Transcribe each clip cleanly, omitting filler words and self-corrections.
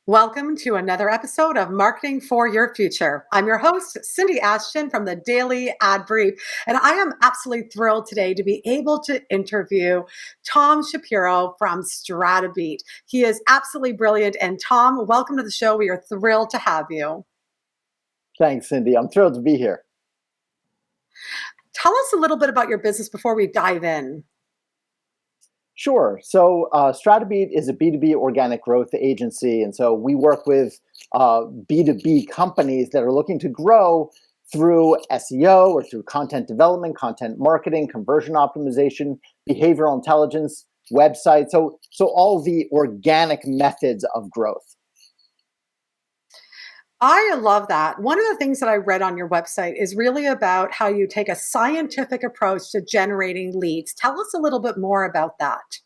Welcome to another episode of Marketing for Your Future. I'm your host, Cindy Ashton from the Daily Ad Brief, and I am absolutely thrilled today to be able to interview Tom Shapiro from Stratabeat. He is absolutely brilliant, and Tom, welcome to the show. We are thrilled to have you. Thanks, Cindy. I'm thrilled to be here. Tell us a little bit about your business before we dive in. Sure. So Stratabeat is a B2B organic growth agency. And so we work with B2B companies that are looking to grow through SEO or through content development, content marketing, conversion optimization, behavioral intelligence, websites. So all the organic methods of growth. I love that. One of the things that I read on your website is really about how you take a scientific approach to generating leads. Tell us a little bit more about that.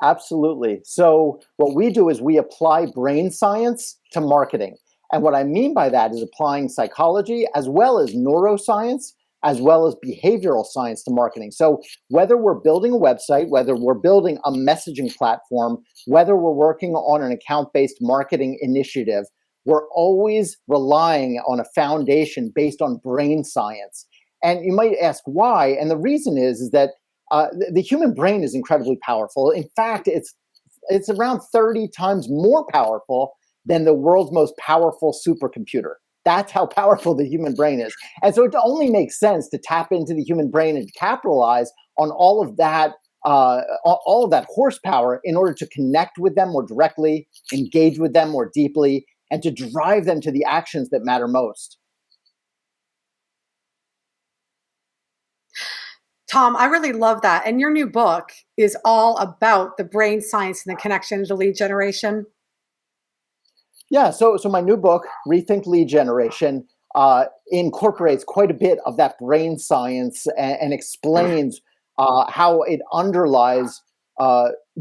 Absolutely. So what we do is we apply brain science to marketing. And what I mean by that is applying psychology as well as neuroscience, as well as behavioral science to marketing. So whether we're building a website, whether we're building a messaging platform, whether we're working on an account-based marketing initiative, we're always relying on a foundation based on brain science. And you might ask why, and the reason is that the human brain is incredibly powerful. In fact, it's around 30 times more powerful than the world's most powerful supercomputer. That's how powerful the human brain is. And so it only makes sense to tap into the human brain and capitalize on all of that horsepower in order to connect with them more directly, engage with them more deeply, and to drive them to the actions that matter most. Tom, I really love that. And your new book is all about the brain science and the connection to lead generation. Yeah, so my new book, Rethink Lead Generation, incorporates quite a bit of that brain science and explains how it underlies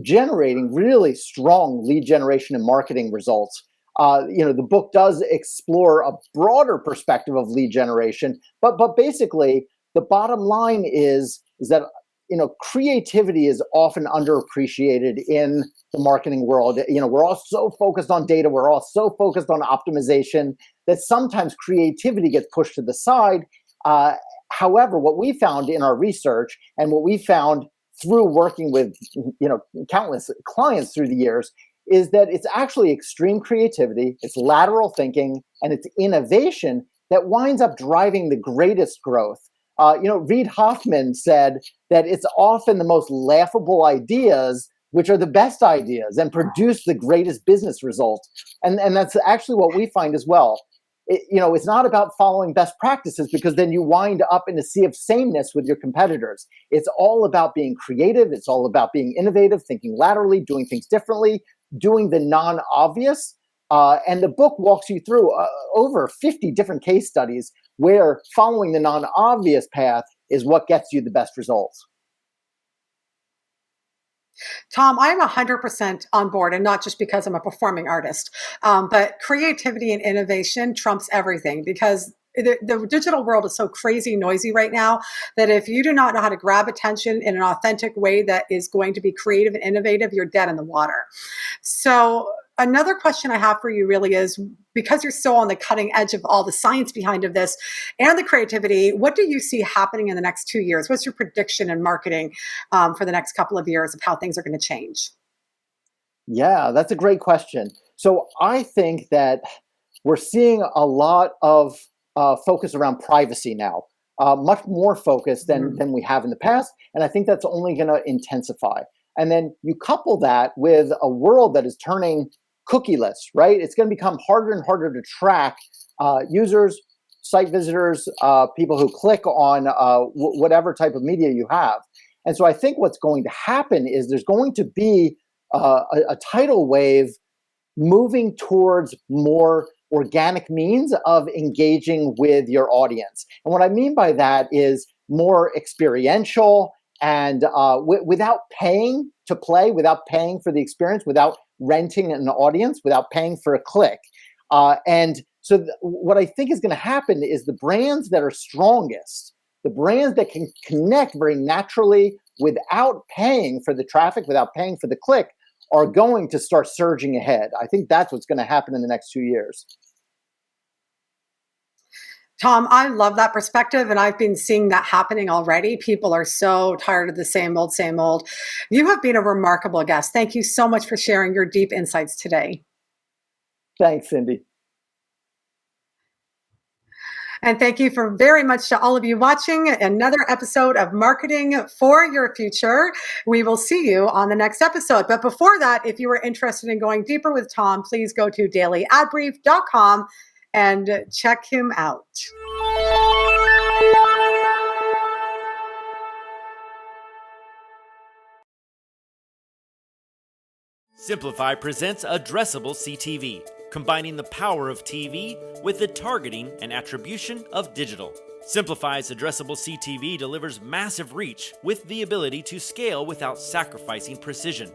generating really strong lead generation and marketing results. The book does explore a broader perspective of lead generation, but basically the bottom line is that creativity is often underappreciated in the marketing world. We're all so focused on data, we're all so focused on optimization that sometimes creativity gets pushed to the side. However, what we found in our research and what we found through working with countless clients through the years is that it's actually extreme creativity, it's lateral thinking, and it's innovation that winds up driving the greatest growth. Reid Hoffman said that it's often the most laughable ideas which are the best ideas and produce the greatest business results. And that's actually what we find as well. It's not about following best practices because then you wind up in a sea of sameness with your competitors. It's all about being creative. It's all about being innovative, thinking laterally, doing things differently, doing the non-obvious. And the book walks you through over 50 different case studies where following the non-obvious path is what gets you the best results. Tom, I am 100% on board, and not just because I'm a performing artist, but creativity and innovation trumps everything because the digital world is so crazy noisy right now that if you do not know how to grab attention in an authentic way that is going to be creative and innovative, you're dead in the water. So another question I have for you really is, because you're so on the cutting edge of all the science behind of this and the creativity, what do you see happening in the next 2 years? What's your prediction in marketing for the next couple of years of how things are going to change? Yeah, that's a great question. So I think that we're seeing a lot of focus around privacy now, much more focus than we have in the past. And I think that's only going to intensify. And then you couple that with a world that is turning cookieless, right? It's going to become harder and harder to track users, site visitors, people who click on whatever type of media you have. And so I think what's going to happen is there's going to be a tidal wave moving towards more organic means of engaging with your audience. And what I mean by that is more experiential and without paying to play, without paying for the experience, without renting an audience, without paying for a click. And so what I think is going to happen is the brands that are strongest, the brands that can connect very naturally without paying for the traffic, without paying for the click, are going to start surging ahead. I think that's what's going to happen in the next 2 years. Tom, I love that perspective, and I've been seeing that happening already. People are so tired of the same old, same old. You have been a remarkable guest. Thank you so much for sharing your deep insights today. Thanks, Cindy. And thank you for very much to all of you watching another episode of Marketing for Your Future. We will see you on the next episode. But before that, if you are interested in going deeper with Tom, please go to dailyadbrief.com and check him out. Simplify presents Addressable CTV, combining the power of TV with the targeting and attribution of digital. Simplify's Addressable CTV delivers massive reach with the ability to scale without sacrificing precision.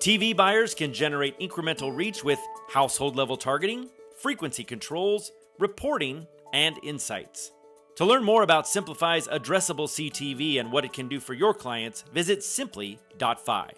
TV buyers can generate incremental reach with household-level targeting, frequency controls, reporting, and insights. To learn more about Simplify's Addressable CTV and what it can do for your clients, visit simply.fi.